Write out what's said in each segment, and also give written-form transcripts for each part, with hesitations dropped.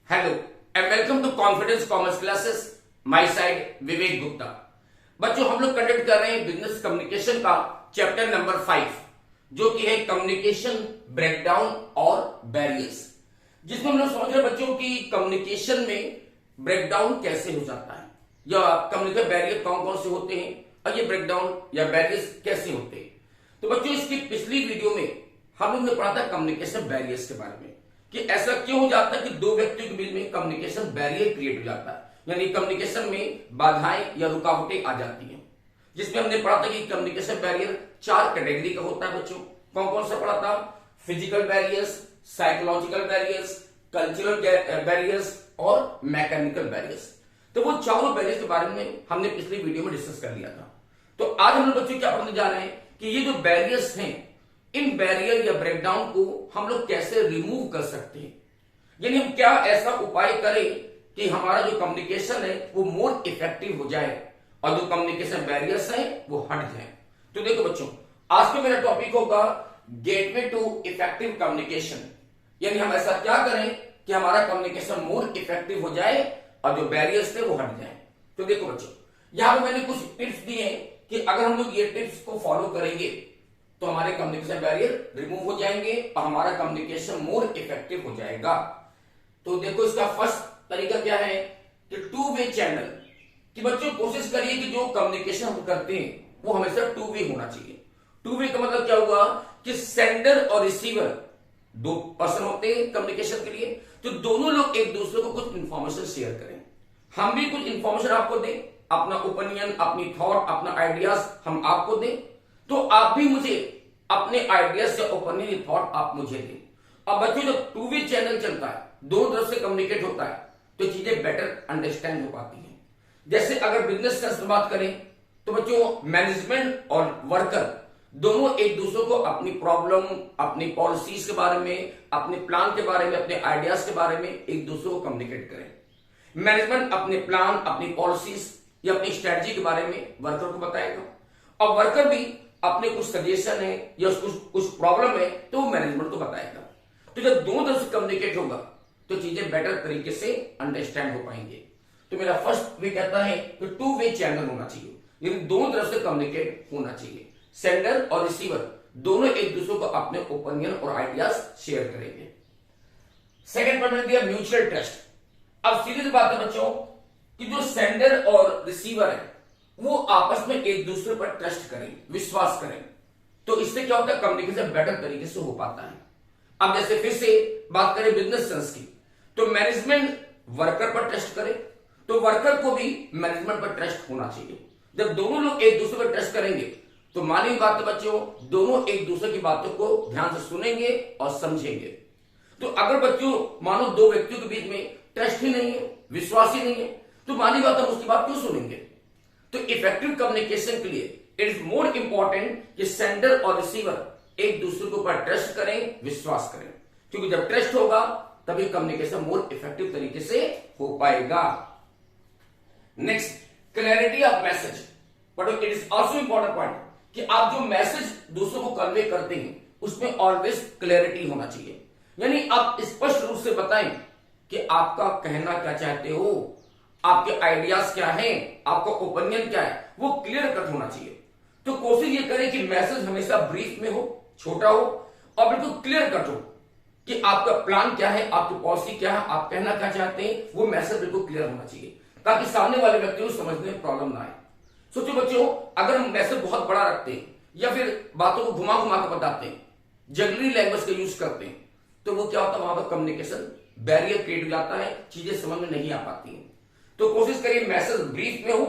Hello and welcome to confidence commerce classes. My side Vivek Gupta. बच्चों, हम लोग कंडक्ट कर रहे हैं बिजनेस कम्युनिकेशन का चैप्टर नंबर 5, जो कि है कम्युनिकेशन ब्रेकडाउन और बैरियर्स, जिसमें हम लोग समझ रहे हैं बच्चों की कम्युनिकेशन में ब्रेकडाउन कैसे हो जाता है या कम्युनिकेशन बैरियर कौन कौन से होते हैं और ये ब्रेकडाउन या बैरियर्स कैसे होते हैं। तो बच्चों, इसकी पिछली वीडियो में हम लोग ने पढ़ा था कम्युनिकेशन बैरियर्स के बारे में कि ऐसा क्यों हो जाता है कि दो व्यक्तियों के बीच में कम्युनिकेशन बैरियर क्रिएट हो जाता है, यानी कम्युनिकेशन में बाधाएं या रुकावटें आ जाती हैं। जिसमें हमने पढ़ा था कि कम्युनिकेशन बैरियर 4 कैटेगरी का होता है। बच्चों, कौन कौन सा पढ़ा था? Physical barriers, psychological barriers, cultural barriers और मैकेनिकल बैरियर्स। तो वो चारों बैरियर्स के बारे में हमने पिछली वीडियो में डिस्कस कर लिया था। तो आज हम लोग बच्चों क्या पढ़ने जा रहे हैं कि ये जो बैरियर्स हैं, इन बैरियर या ब्रेकडाउन को हम लोग कैसे रिमूव कर सकते हैं, यानी हम क्या ऐसा उपाय करें कि हमारा जो कम्युनिकेशन है वो मोर इफेक्टिव हो जाए और जो कम्युनिकेशन बैरियर्स हैं वो हट जाए। तो देखो बच्चों, आज का मेरा टॉपिक होगा गेटवे टू इफेक्टिव कम्युनिकेशन, यानी हम ऐसा क्या करें कि हमारा कम्युनिकेशन मोर इफेक्टिव हो जाए और जो बैरियर्स थे वो हट जाए। तो देखो बच्चों, यहां पर मैंने कुछ टिप्स दिए हैं कि अगर हम लोग ये टिप्स को फॉलो करेंगे तो हमारे कम्युनिकेशन बैरियर रिमूव हो जाएंगे और हमारा कम्युनिकेशन मोर इफेक्टिव हो जाएगा। तो देखो, इसका फर्स्ट तरीका क्या है कि 2 वे चैनल कि बच्चों कोशिश करिए कि जो कम्युनिकेशन हम करते हैं वो हमेशा 2 वे होना चाहिए। 2 वे का मतलब क्या हुआ कि सेंडर और रिसीवर 2 पर्सन होते हैं कम्युनिकेशन के लिए, तो दोनों लोग एक दूसरे को कुछ इंफॉर्मेशन शेयर करें। हम भी कुछ इंफॉर्मेशन आपको दें, अपना ओपिनियन, अपनी थॉट, अपना आइडियाज हम आपको दें, तो आप भी मुझे अपने आइडियाज या ओपिनियन थॉट आप मुझे दें। अब बच्चों, जब 2 वे चैनल चलता है, दोनों तरफ से कम्युनिकेट होता है, तो चीजें बेटर अंडरस्टैंड हो पाती हैं। जैसे अगर बिजनेस सेंस में बात करें तो बच्चों, मैनेजमेंट और वर्कर दोनों एक दूसरे को अपनी प्रॉब्लम, अपनी पॉलिसीज के बारे में, अपने प्लान के बारे में, अपने आइडियाज के बारे में एक दूसरे को कम्युनिकेट करें। मैनेजमेंट अपने प्लान, अपनी पॉलिसीज या अपनी स्ट्रेटजी के बारे में वर्कर को बताएगा और वर्कर भी अपने कुछ सजेशन है या कुछ प्रॉब्लम है तो वो मैनेजमेंट को बताएगा। तो जब दोनों तरफ से कम्युनिकेट होगा तो चीजें बेटर तरीके से अंडरस्टैंड हो पाएंगे। तो मेरा फर्स्ट वे कहता है कि 2 वे चैनल होना चाहिए, यानी दोनों तरफ से कम्युनिकेट होना चाहिए। सेंडर और रिसीवर दोनों एक दूसरे को अपने ओपिनियन और आइडियाज शेयर करेंगे। सेकेंड पॉइंट दिया म्यूचुअल ट्रस्ट। अब सीधी सी बात है बच्चों कि जो सेंडर और रिसीवर है वो आपस में एक दूसरे पर ट्रस्ट करें, विश्वास करें, तो इससे क्या होता है, कम्युनिकेशन बेटर तरीके से हो पाता है। अब जैसे फिर से बात करें बिजनेस सेंस की, तो मैनेजमेंट वर्कर पर ट्रस्ट करे तो वर्कर को भी मैनेजमेंट पर ट्रस्ट होना चाहिए। जब दोनों लोग एक दूसरे पर ट्रस्ट करेंगे तो मानी बात है बच्चों, दोनों एक दूसरे की बातों को ध्यान से सुनेंगे और समझेंगे। तो अगर बच्चों मानो 2 व्यक्तियों के बीच में ट्रस्ट ही नहीं है, विश्वास ही नहीं है, तो मानी बात हम उसकी बात क्यों सुनेंगे। तो इफेक्टिव कम्युनिकेशन के लिए इट इज मोर इंपॉर्टेंट कि सेंडर और रिसीवर एक दूसरे के ऊपर ट्रस्ट करें, विश्वास करें, क्योंकि जब ट्रस्ट होगा तभी कम्युनिकेशन मोर इफेक्टिव तरीके से हो पाएगा। Next, clarity of message. But it is also important point कि आप जो मैसेज दूसरों को कन्वे करते हैं उसमें ऑलवेज क्लैरिटी होना चाहिए, यानी आप स्पष्ट रूप से बताएं कि आपका कहना क्या चाहते हो, आपके आइडियाज क्या हैं, आपका ओपिनियन क्या है, वो क्लियर कट होना चाहिए। तो कोशिश ये करें कि मैसेज हमेशा ब्रीफ में हो, छोटा हो और बिल्कुल क्लियर कट हो कि आपका प्लान क्या है, आपकी पॉलिसी क्या है, आप कहना क्या चाहते हैं, वो मैसेज बिल्कुल क्लियर होना चाहिए ताकि सामने वाले व्यक्ति को समझने में प्रॉब्लम ना आए। सोचो बच्चों, अगर हम मैसेज बहुत बड़ा रखते हैं या फिर बातों को घुमा घुमा कर बताते हैं, जगली लैंग्वेज का यूज करते हैं, तो वो क्या होता है, वहां पर कम्युनिकेशन बैरियर क्रिएट हो जाता है, चीजें समझ में नहीं आ पाती हैं। तो कोशिश करिए मैसेज ब्रीफ में हो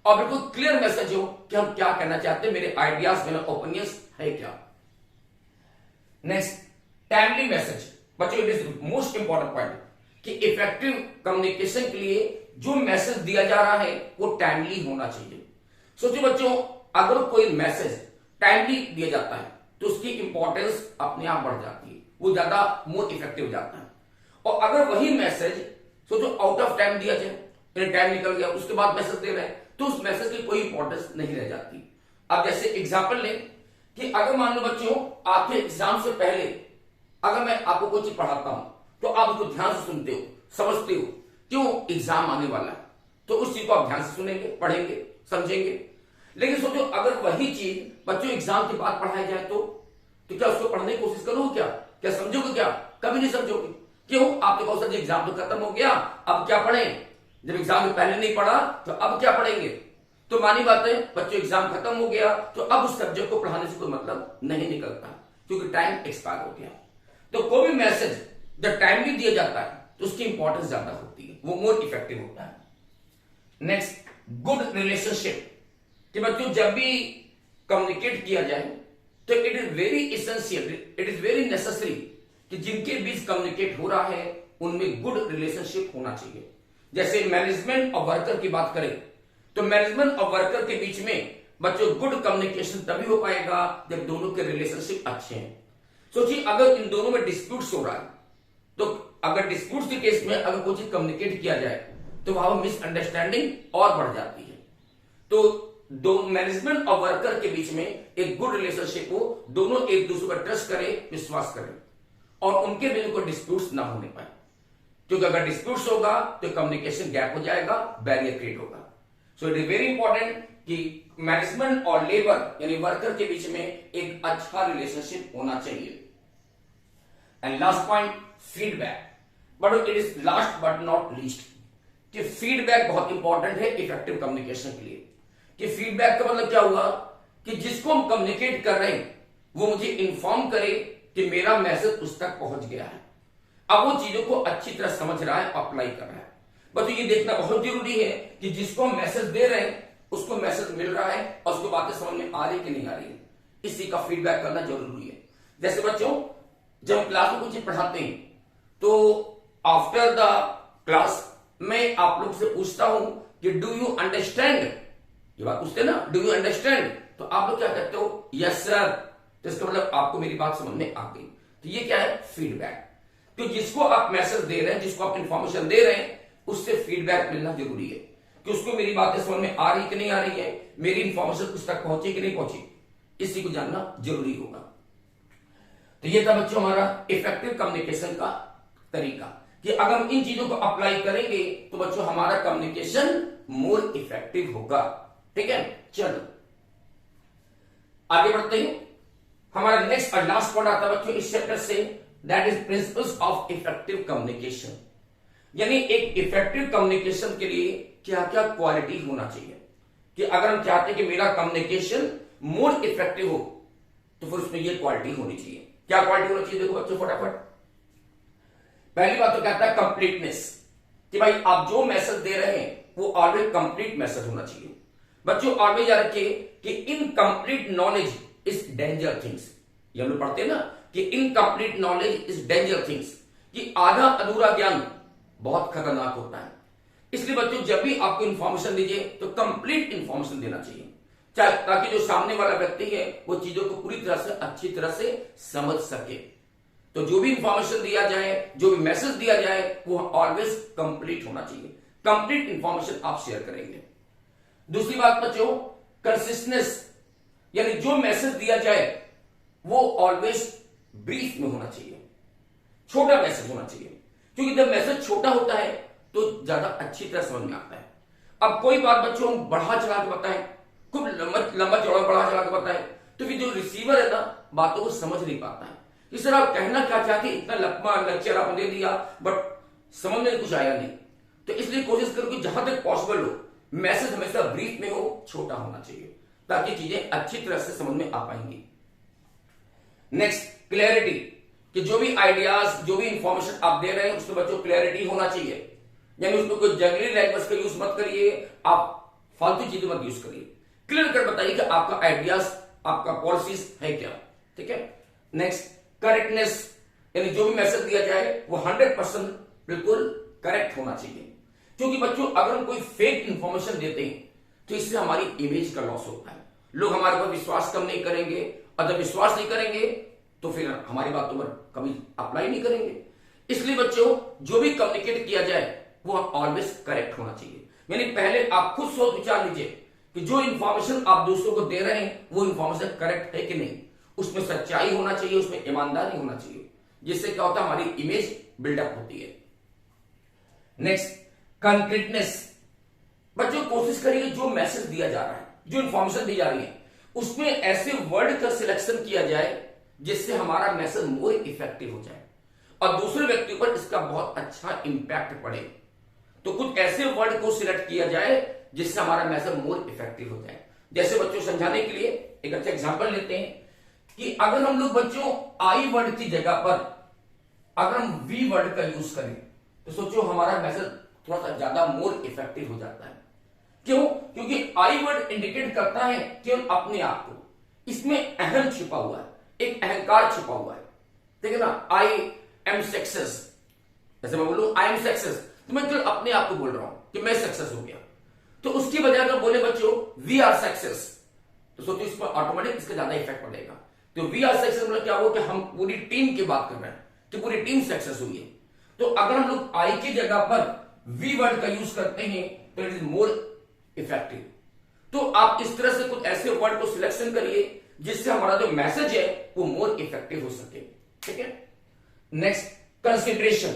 और बिल्कुल क्लियर मैसेज हो कि हम क्या कहना चाहते हैं, मेरे आइडियाज, मेरा ओपिनियंस है क्या। Next, timely message. बच्चों, it is most important point कि इफेक्टिव कम्युनिकेशन के लिए जो मैसेज दिया जा रहा है वो टाइमली होना चाहिए। सोचिए बच्चों, अगर कोई मैसेज टाइमली दिया जाता है तो उसकी इंपॉर्टेंस अपने आप बढ़ जाती है, वो ज्यादा मोर इफेक्टिव हो जाता है। और अगर वही मैसेज सोचो आउट ऑफ टाइम दिया जाए, टाइम निकल गया उसके बाद मैसेज दे रहे हैं, तो उस मैसेज की कोई इंपॉर्टेंस नहीं रह जाती। अब जैसे एग्जांपल लें कि अगर मान लो बच्चों आपके एग्जाम से पहले अगर मैं आपको कोई चीज पढ़ाता हूं तो आप उसको ध्यान से सुनते हो, समझते हो, क्यों एग्जाम आने वाला है, तो उस चीज को आप ध्यान से सुनेंगे, पढ़ेंगे, समझेंगे। लेकिन सोचो अगर वही चीज बच्चों एग्जाम के बाद पढ़ाया जाए तो क्या उसको पढ़ने की कोशिश करोगे? क्या समझोगे? क्या कभी नहीं समझोगे। क्यों? आपने कहा सर एग्जाम तो खत्म हो गया, अब क्या पढ़ें? जब एग्जाम में पहले नहीं पढ़ा तो अब क्या पढ़ेंगे? तो मानी बात है, बच्चों एग्जाम खत्म हो गया तो अब उस सब्जेक्ट को पढ़ाने से कोई मतलब नहीं निकलता, क्योंकि टाइम एक्सपायर हो गया। तो कोई भी मैसेज जब टाइमली दिया जाता है तो उसकी इंपॉर्टेंस ज्यादा होती है, वो मोर इफेक्टिव होता है। नेक्स्ट, गुड रिलेशनशिप, कि बच्चों जब भी कम्युनिकेट किया जाए तो it is very essential, it is very necessary कि जिनके बीच कम्युनिकेट हो रहा है उनमें गुड रिलेशनशिप होना चाहिए। जैसे मैनेजमेंट और वर्कर की बात करें तो मैनेजमेंट और वर्कर के बीच में बच्चों गुड कम्युनिकेशन तभी हो पाएगा जब दोनों के रिलेशनशिप अच्छे हैं। सोचिए अगर इन दोनों में डिस्प्यूट्स हो रहा है तो अगर डिस्प्यूट्स के केस में अगर कोई चीज कम्युनिकेट किया जाए तो वहां मिसअंडरस्टैंडिंग और बढ़ जाती है। तो दो मैनेजमेंट और वर्कर के बीच में एक गुड रिलेशनशिप हो, दोनों एक दूसरे पर ट्रस्ट करें, विश्वास करें और उनके बीच कोई डिस्प्यूट्स ना होने पाए, क्योंकि अगर डिस्प्यूट्स होगा तो कम्युनिकेशन गैप हो जाएगा, बैरियर क्रिएट होगा। So it is very important कि मैनेजमेंट और लेबर यानी वर्कर के बीच में एक अच्छा रिलेशनशिप होना चाहिए। And last point, feedback, but it is last but not least, कि फीडबैक बहुत इंपॉर्टेंट है इफेक्टिव कम्युनिकेशन के लिए। कि फीडबैक का मतलब क्या हुआ कि जिसको हम कम्युनिकेट कर रहे हैं वो मुझे इंफॉर्म करे कि मेरा मैसेज उस तक पहुंच गया है, अब वो चीजों को अच्छी तरह समझ रहा है, अप्लाई कर रहा है। बस ये देखना बहुत जरूरी है कि जिसको हम मैसेज दे रहे हैं उसको मैसेज मिल रहा है और उसको बातें समझ में आ रही कि नहीं आ रही है, इसी का फीडबैक करना जरूरी है। जैसे बच्चों जब हम क्लास में कुछ चीज पढ़ाते हैं तो आफ्टर द क्लास मैं आप लोग से पूछता हूं कि डू यू अंडरस्टैंड, ये बात पूछते हैं ना, डू यू अंडरस्टैंड, तो आप लोग क्या कहते हो? Yes sir. तो इसका मतलब आपको मेरी बात समझ में आ गई। तो ये क्या है? फीडबैक। तो जिसको आप मैसेज दे रहे हैं, जिसको आप इंफॉर्मेशन दे रहे हैं, उससे फीडबैक मिलना जरूरी है कि उसको मेरी बातें समझ में आ रही कि नहीं आ रही है, मेरी इंफॉर्मेशन उस तक पहुंची कि नहीं पहुंची, इसी को जानना जरूरी होगा। तो ये था बच्चों हमारा इफेक्टिव कम्युनिकेशन का तरीका, कि अगर हम इन चीजों को अप्लाई करेंगे तो बच्चों हमारा कम्युनिकेशन मोर इफेक्टिव होगा। ठीक है, चलो आगे बढ़ते हैं। हमारा नेक्स्ट और लास्ट पॉइंट आता है बच्चों इस चैप्टर से, that is principles of effective communication, यानी एक इफेक्टिव कम्युनिकेशन के लिए क्या क्या क्वालिटी होना चाहिए। कि अगर हम चाहते हैं कि मेरा कम्युनिकेशन मोर इफेक्टिव हो तो फिर उसमें ये क्वालिटी होनी चाहिए। क्या क्वालिटी होनी चाहिए? देखो बच्चों फटाफट, पहली बात तो कहता है कंप्लीटनेस, कि भाई आप जो मैसेज दे रहे हैं वो ऑलवेज कंप्लीट मैसेज होना चाहिए। बच्चों ऑलवेज याद रखिए कि incomplete knowledge is danger things, ये हम लोग पढ़ते हैं ना कि incomplete knowledge is danger things, कि आधा अधूरा ज्ञान बहुत खतरनाक होता है। इसलिए बच्चों जब भी आपको इंफॉर्मेशन दीजिए तो कंप्लीट इंफॉर्मेशन देना चाहिए, चाहे ताकि जो सामने वाला व्यक्ति है वो चीजों को पूरी तरह से अच्छी तरह से समझ सके। तो जो भी इंफॉर्मेशन दिया जाए, जो भी मैसेज दिया जाए, वो ऑलवेज कंप्लीट होना चाहिए। कंप्लीट इंफॉर्मेशन आप शेयर करेंगे। दूसरी बात बच्चों, कंसिस्टेंस, यानी जो मैसेज दिया जाए वो ऑलवेज ब्रीफ में होना चाहिए, छोटा मैसेज होना चाहिए, क्योंकि जब मैसेज छोटा होता है तो ज्यादा अच्छी तरह समझ में आता है। अब कोई बात बच्चों हम बढ़ा चढ़ा के बताएं, खूब लंबा चौड़ा बढ़ा चढ़ा के बताएं, तो फिर जो रिसीवर है ना बातों को समझ नहीं पाता है। इस तरह आप कहना क्या चाहते, इतना लंबा लेक्चर आपने दे दिया बट समझ में कुछ आया नहीं। तो इसलिए कोशिश करो कि जहां तक पॉसिबल हो मैसेज हमेशा ब्रीफ में हो, छोटा होना चाहिए, ताकि चीजें अच्छी तरह से समझ में आ पाएंगी। नेक्स्ट, क्लैरिटी, कि जो भी आइडियाज, जो भी इंफॉर्मेशन आप दे रहे हैं उसमें बच्चों क्लैरिटी होना चाहिए, यानी उसमें कोई जंगली लैंग्वेज का यूज मत करिए, आप फालतू चीजें मत यूज करिए, क्लियर कर बताइए कि आपका आइडियाज, आपका पॉलिसीज है क्या। ठीक है। नेक्स्ट, करेक्टनेस, यानी जो भी मैसेज दिया जाए वो 100% बिल्कुल करेक्ट होना चाहिए, क्योंकि बच्चों अगर हम कोई फेक इंफॉर्मेशन देते हैं तो इससे हमारी इमेज का लॉस होता है, लोग हमारे पर विश्वास कम नहीं करेंगे, और जब विश्वास नहीं करेंगे तो फिर हमारी बातों पर कभी अप्लाई नहीं करेंगे। इसलिए बच्चों जो भी कम्युनिकेट किया जाए वो ऑलवेज करेक्ट होना चाहिए, यानी पहले आप खुद सोच विचार लीजिए कि जो इंफॉर्मेशन आप दूसरों को दे रहे हैं वो इंफॉर्मेशन करेक्ट है कि नहीं, उसमें सच्चाई होना चाहिए, उसमें ईमानदारी होना चाहिए, जिससे क्या होता है हमारी इमेज बिल्डअप होती है। Next, concreteness. बच्चों कोशिश करिए जो मैसेज दिया जा रहा है, जो इंफॉर्मेशन दी जा रही है, उसमें ऐसे वर्ड का सिलेक्शन किया जाए जिससे हमारा मैसेज मोर इफेक्टिव हो जाए और दूसरे व्यक्ति पर इसका बहुत अच्छा इंपैक्ट पड़े। तो कुछ ऐसे वर्ड को सिलेक्ट किया जाए जिससे हमारा मैसेज मोर इफेक्टिव हो जाए। जैसे बच्चों समझाने के लिए एक अच्छा एग्जांपल लेते हैं कि अगर हम लोग बच्चों आई वर्ड की जगह पर अगर हम वी वर्ड का यूज करें तो सोचो हमारा मैसेज थोड़ा सा ज्यादा मोर इफेक्टिव हो जाता है। क्यों? क्योंकि आई वर्ड इंडिकेट करता है केवल अपने आप को, इसमें अहम छिपा हुआ है, एक अहंकार छिपा हुआ है। ठीक है ना, आई एम सक्सेस, जैसे मैं बोलूं आई एम सक्सेस तो मैं केवल अपने आप को बोल रहा हूं कि मैं सक्सेस हो गया। तो उसकी बजाय अगर बोले बच्चों वी आर सक्सेस तो सोचो इस पर ऑटोमेटिक इसका ज्यादा इफेक्ट पड़ेगा। तो वी आर सक्सेस मतलब क्या हुआ कि हम पूरी टीम की बात कर रहे हैं कि पूरी टीम सक्सेस हुई है। तो अगर हम लोग आई की जगह पर वी वर्ड का यूज करते हैं तो इट इज मोर इफेक्टिव। तो आप इस तरह से कुछ ऐसे वर्ड को सिलेक्शन करिए जिससे हमारा जो मैसेज है वो मोर इफेक्टिव हो सके। ठीक है। Next, consideration.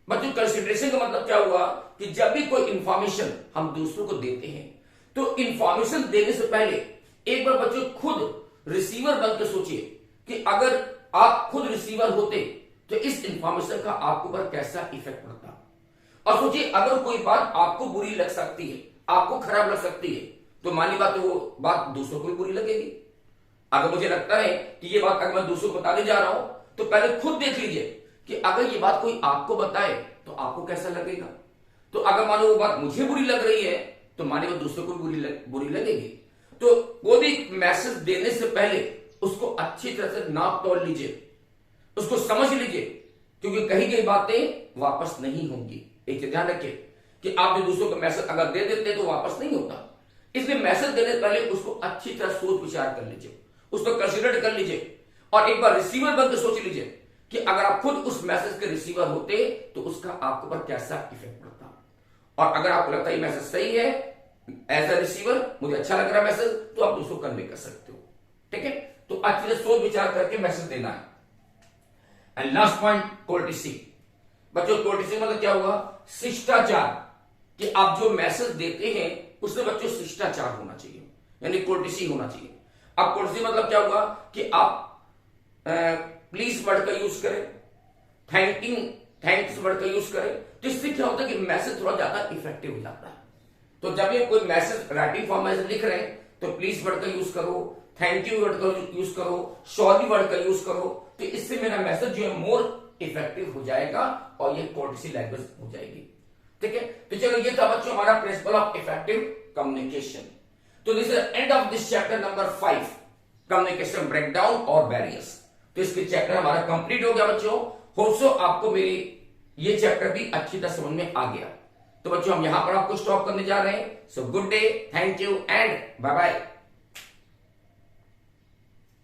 बच्चों कंसिडरेशन का मतलब क्या हुआ कि जब भी कोई इंफॉर्मेशन हम दूसरों को देते हैं तो इंफॉर्मेशन देने से पहले एक बार बच्चों खुद रिसीवर बन के सोचिए कि अगर आप खुद रिसीवर होते तो इस इंफॉर्मेशन का आपके ऊपर कैसा इफेक्ट पड़ता। और सोचिए अगर कोई बात आपको बुरी लग सकती है, आपको खराब लग सकती है, तो मानी बात है वो बात दूसरों को भी बुरी लगेगी। अगर मुझे लगता है कि ये बात अगर मैं दूसरों को बताने जा रहा हूं तो पहले खुद देख लीजिए कि अगर ये बात कोई आपको बताए तो आपको कैसा लगेगा। तो अगर मान लो वो बात मुझे बुरी लग रही है तो माने वो दूसरों को भी बुरी लगेगी। तो वो भी मैसेज देने से पहले उसको अच्छी तरह से नाप तोल लीजिए, उसको समझ लीजिए, क्योंकि कही गई बातें वापस नहीं होंगी। एक चीज ध्यान रखिए कि आप जो दूसरों को मैसेज अगर दे देते हैं तो वापस नहीं होता। इसलिए मैसेज देने से पहले उसको अच्छी तरह सोच विचार कर लीजिए, उसको कंसिडर कर लीजिए और एक बार रिसीवर बनकर सोच लीजिए कि अगर आप खुद उस मैसेज के रिसीवर होते तो उसका आपके ऊपर कैसा इफेक्ट पड़ता। और अगर आपको लगता है ये मैसेज सही है, एज अ रिसीवर मुझे अच्छा लग रहा है मैसेज, तो आप दूसरों को कन्वे कर सकते हो। ठीक है। तो अच्छी तरह सोच विचार करके मैसेज देना है। And last point, courtesy. बच्चों कोर्टेसी मतलब क्या हुआ? शिष्टाचार। कि आप जो मैसेज देते हैं उसमें बच्चों शिष्टाचार होना चाहिए, यानी कोर्टेसी होना चाहिए। अब कोर्टेसी मतलब क्या हुआ कि आप प्लीज वर्ड का यूज करें, थैंक्स वर्ड का यूज करें। तो इससे क्या होता है कि मैसेज थोड़ा ज्यादा इफेक्टिव हो जाता है। तो जब ये कोई मैसेज राइटिंग फॉर्म में लिख रहे हैं तो प्लीज वर्ड का यूज करो, थैंक यू वर्ड का यूज करो, सॉरी वर्ड का यूज करो। तो इससे मेरा मैसेज जो है मोर इफेक्टिव हो जाएगा और ये कोर्टेसी लैंग्वेज हो जाएगी। ठीक है। तो चलो ये था बच्चों हमारा प्रिंसिपल ऑफ इफेक्टिव कम्युनिकेशन। तो this is end of this chapter number 5, communication breakdown और बैरियर्स। तो इसके चैप्टर हमारा कंप्लीट हो गया बच्चों। होप सो आपको मेरी ये चैप्टर भी अच्छी तरह समझ में आ गया। तो बच्चों हम यहां पर आपको स्टॉप करने जा रहे हैं। So good day, thank you and bye bye.